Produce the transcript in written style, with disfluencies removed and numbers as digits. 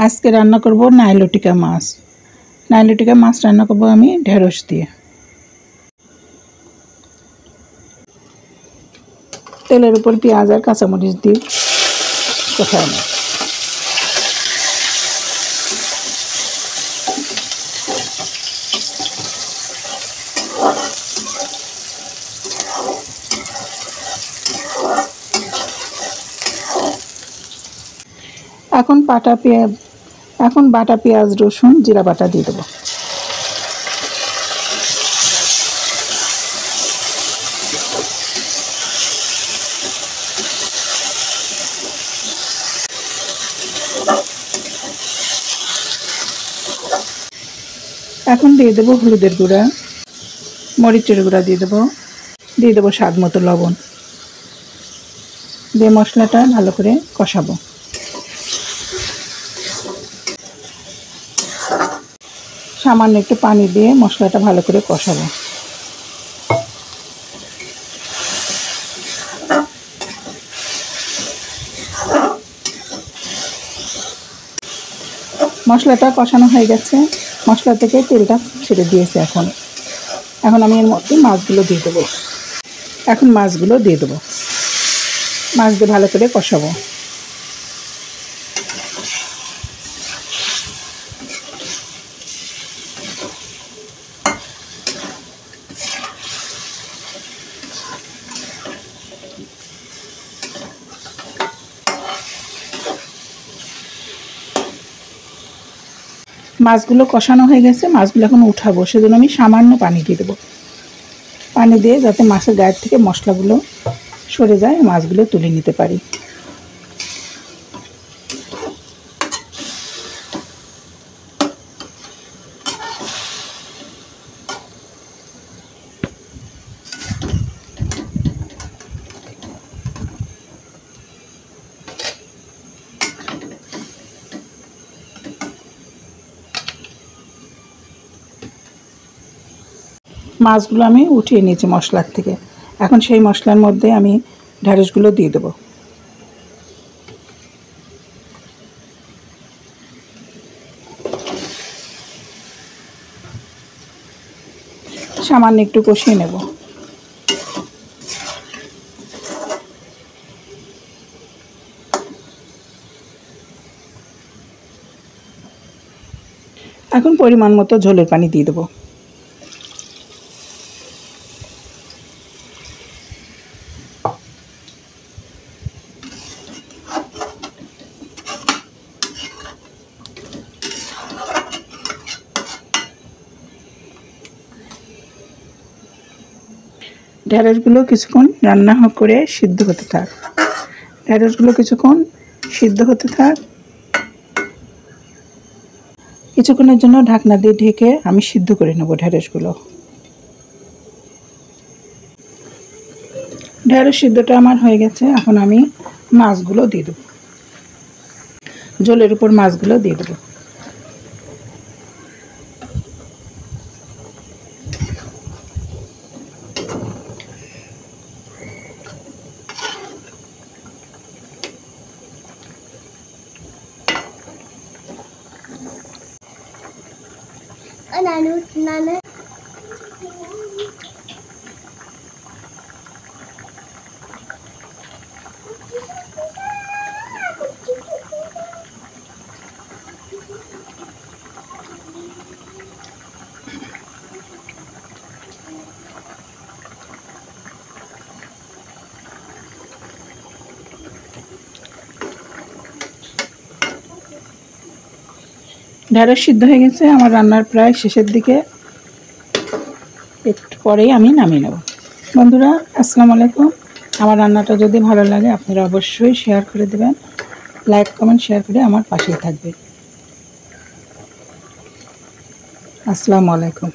আজকে রান্না করব নাইলোটিকা মাছ। নাইলোটিকা মাছ রান্না করব আমি ঢেঁড়স দিয়ে। তেলের উপর পেঁয়াজ আর কাঁচামরিচ দিয়ে কষায় নেব। এখন বাটা পেঁয়াজ রসুন জিরা বাটা দিয়ে দেবো। এখন দিয়ে দেবো হলুদের গুঁড়া, মরিচের গুঁড়া দিয়ে দেবো স্বাদ মতো লবণ দিয়ে মশলাটা ভালো করে কষাবো। সামান্য একটু পানি দিয়ে মশলাটা ভালো করে কষাবো। মশলাটা কষানো হয়ে গেছে, মশলা থেকে তেলটা ছেড়ে দিয়েছে। এখন আমি এর মধ্যে মাছগুলো দিয়ে দেবো। মাছ দিয়ে ভালো করে কষাবো। মাছগুলো কষানো হয়ে গেছে, মাছগুলো এখন উঠাবো, সেজন্য আমি সামান্য পানি দিয়ে দেবো। পানি দিয়ে যাতে মাছের গায়ের থেকে মশলাগুলো সরে যায়, মাছগুলো তুলে নিতে পারি। মাছগুলো আমি উঠিয়ে নিয়েছি মশলার থেকে। এখন সেই মশলার মধ্যে আমি ঢেঁড়সগুলো দিয়ে দেবো। সামান্য একটু কষিয়ে নেব। এখন পরিমাণ মতো ঝোলের পানি দিয়ে দেবো। ঢেঁড়সগুলো কিছুক্ষণ রান্না করে সিদ্ধ হতে থাক। কিছুক্ষণের জন্য ঢাকনা দিয়ে ঢেকে আমি সিদ্ধ করে নেব ঢেঁড়সগুলো। ঢেঁড়স সিদ্ধটা আমার হয়ে গেছে। এখন আমি মাছগুলো দিয়ে দেবো, ঝোলের উপর মাছগুলো দিয়ে দেবো। ঢেঁড়স সিদ্ধ হয়ে গেছে, আমার রান্নার প্রায় শেষের দিকে। একটু পরেই আমি নামিয়ে নেব। বন্ধুরা, আসসালামু আলাইকুম। আমার রান্নাটা যদি ভালো লাগে আপনারা অবশ্যই শেয়ার করে দেবেন, লাইক কমেন্ট শেয়ার করে আমার পাশেই থাকবেন। আসসালামু আলাইকুম।